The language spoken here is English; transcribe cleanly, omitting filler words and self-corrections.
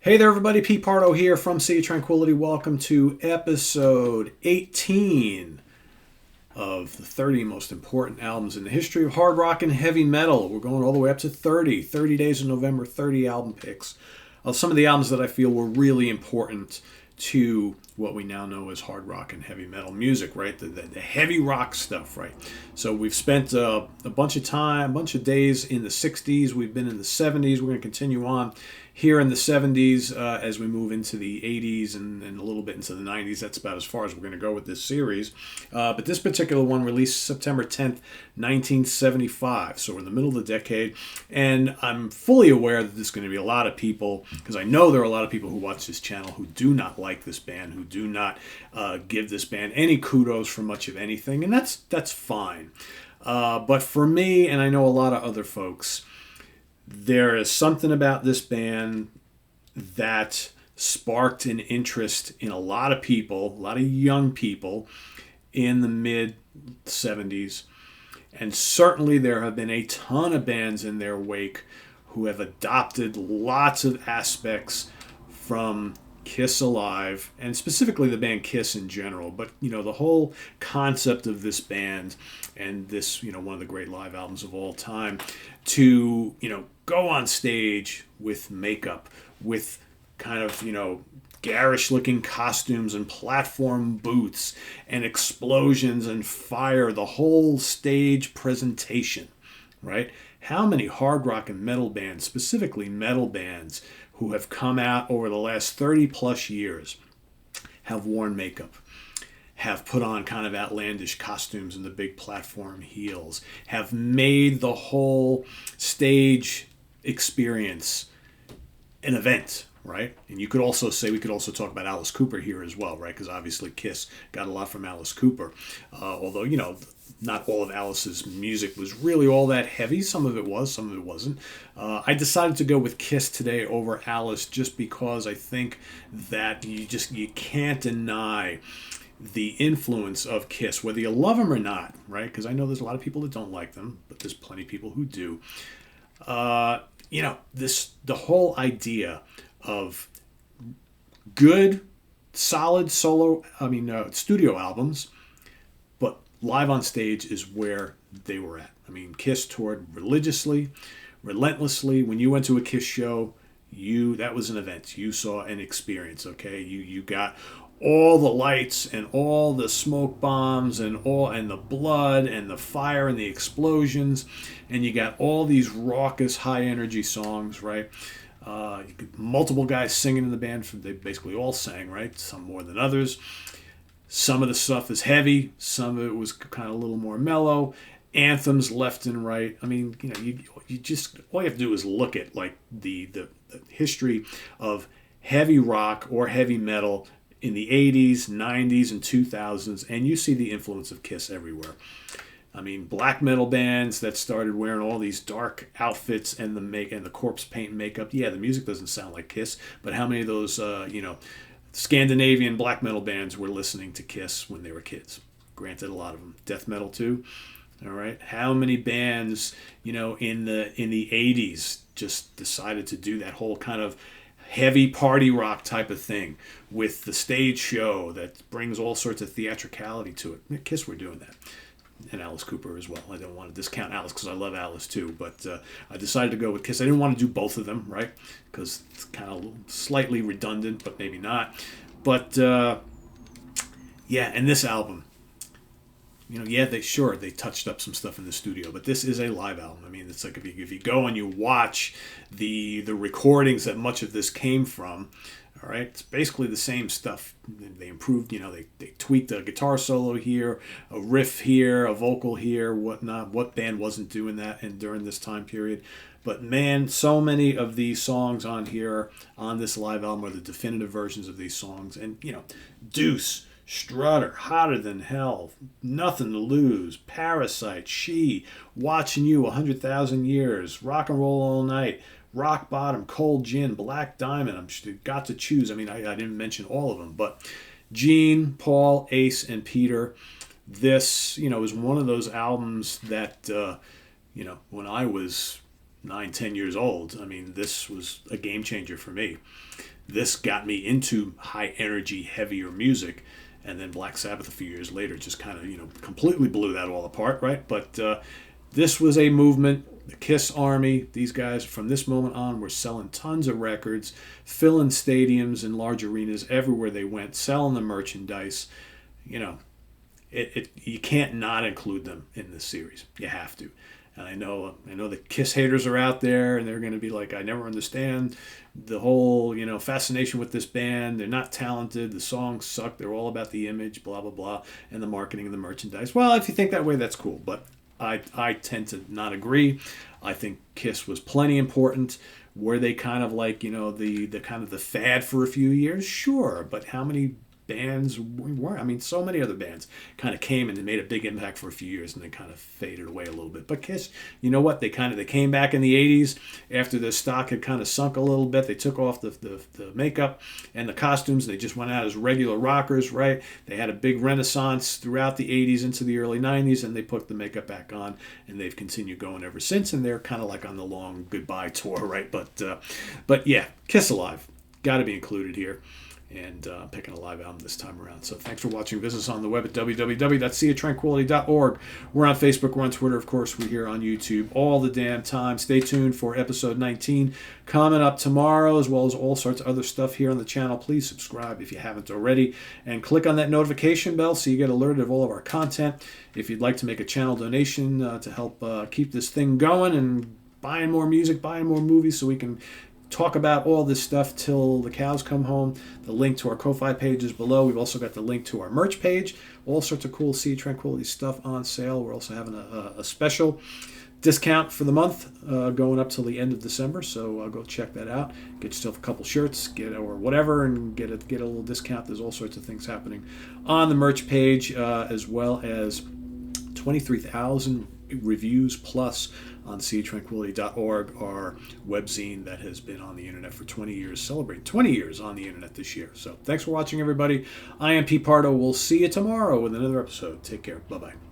Hey there, everybody. Pete Pardo here from Sea Tranquility. Welcome to episode 18 of the 30 most important albums in the history of hard rock and heavy metal. We're going all the way up to 30 days of November, 30 album picks of some of the albums that I feel were really important to what we now know as hard rock and heavy metal music, right? The heavy rock stuff, right? So we've spent a bunch of time, a bunch of days in the 60s. We've been in the 70s. We're going to continue on here in the 70s as we move into the 80s and a little bit into the 90s. That's about as far as we're going to go with this series. But this particular one released September 10th, 1975. So we're in the middle of the decade. And I'm fully aware that there's going to be a lot of people, because I know there are a lot of people who watch this channel who do not like this band, who do not give this band any kudos for much of anything. And that's fine. But for me, and I know a lot of other folks, there is something about this band that sparked an interest in a lot of people, a lot of young people in the mid 70s. And certainly there have been a ton of bands in their wake who have adopted lots of aspects from Kiss Alive, and specifically the band Kiss in general. But, the whole concept of this band and this, one of the great live albums of all time, to, go on stage with makeup, with kind of, garish looking costumes and platform boots and explosions and fire, the whole stage presentation, right? How many hard rock and metal bands, specifically metal bands, who have come out over the last 30 plus years have worn makeup, have put on kind of outlandish costumes and the big platform heels, have made the whole stage experience an event, right? And you could also say, we could also talk about Alice Cooper here as well, right? Because obviously Kiss got a lot from Alice Cooper. Although, not all of Alice's music was really all that heavy. Some of it was, some of it wasn't. I decided to go with Kiss today over Alice just because I think that you can't deny the influence of Kiss, whether you love them or not, right? Because I know there's a lot of people that don't like them, but there's plenty of people who do. The whole idea of good, solid studio albums, but live on stage is where they were at. I mean, Kiss toured religiously, relentlessly. When you went to a Kiss show, that was an event. You saw an experience, okay? You got all the lights and all the smoke bombs and the blood and the fire and the explosions, and you got all these raucous, high energy songs, right? Multiple guys singing in the band. They basically all sang, right? Some more than others. Some of the stuff is heavy. Some of it was kind of a little more mellow. Anthems left and right. I mean, you just, all you have to do is look at like the history of heavy rock or heavy metal in the 80s, 90s, and 2000s, and you see the influence of Kiss everywhere. I mean, black metal bands that started wearing all these dark outfits and the corpse paint makeup. Yeah, the music doesn't sound like Kiss, but how many of those, Scandinavian black metal bands were listening to Kiss when they were kids? Granted, a lot of them. Death metal too. All right. How many bands, in the 80s just decided to do that whole kind of heavy party rock type of thing with the stage show that brings all sorts of theatricality to it? Kiss were doing that. And Alice Cooper as well. I don't want to discount Alice because I love Alice too, but I decided to go with Kiss. I didn't want to do both of them, right? Because it's kind of slightly redundant, but maybe not. But and this album, they touched up some stuff in the studio, but this is a live album. I mean, it's like if you go and you watch the recordings that much of this came from, all right, it's basically the same stuff. They improved, they tweaked a guitar solo here, a riff here, a vocal here, whatnot. What band wasn't doing that and during this time period? But man, so many of these songs on here, on this live album, are the definitive versions of these songs. And, Deuce, Strutter, Hotter Than Hell, Nothing to Lose, Parasite, She, Watching You, 100,000 Years, Rock and Roll All Night, Rock Bottom, Cold Gin, Black Diamond. I'm got to choose. I mean, I didn't mention all of them, but Gene, Paul, Ace, and Peter. This, is one of those albums that, when I was 9, 10 years old. I mean, this was a game changer for me. This got me into high energy, heavier music. And then Black Sabbath a few years later just kind of, completely blew that all apart, right? But this was a movement. The Kiss Army, these guys from this moment on were selling tons of records, filling stadiums and large arenas everywhere they went, selling the merchandise. You can't not include them in this series. You have to. And I know the Kiss haters are out there, and they're going to be like, I never understand the whole, fascination with this band. They're not talented. The songs suck. They're all about the image, blah, blah, blah, and the marketing and the merchandise. Well, if you think that way, that's cool. But I tend to not agree. I think Kiss was plenty important. Were they kind of like, the kind of the fad for a few years? Sure. But how many bands were? I mean, so many other bands kind of came and they made a big impact for a few years and then kind of faded away a little bit. But Kiss, you know what? They came back in the 80s after the stock had kind of sunk a little bit. They took off the makeup and the costumes. They just went out as regular rockers, right? They had a big renaissance throughout the 80s into the early 90s, and they put the makeup back on, and they've continued going ever since. And they're kind of like on the long goodbye tour, right? But yeah, Kiss Alive, got to be included here. And picking a live album this time around. So thanks for watching. Visit us on the web at www.seatranquility.org. We're on Facebook. We're on Twitter. Of course, we're here on YouTube all the damn time. Stay tuned for episode 19 coming up tomorrow, as well as all sorts of other stuff here on the channel. Please subscribe if you haven't already. And click on that notification bell so you get alerted of all of our content. If you'd like to make a channel donation to help keep this thing going and buying more music, buying more movies so we can talk about all this stuff till the cows come home. The link to our Ko-Fi page is below. We've also got the link to our merch page. All sorts of cool Sea Tranquility stuff on sale. We're also having a special discount for the month going up till the end of December. So go check that out. Get yourself a couple shirts, or whatever, and get a little discount. There's all sorts of things happening on the merch page, as well as 23,000 reviews plus on seatranquility.org, our webzine that has been on the internet for 20 years, celebrating 20 years on the internet this year. So thanks for watching, everybody. I am Pete Pardo. We'll see you tomorrow with another episode. Take care. Bye-bye.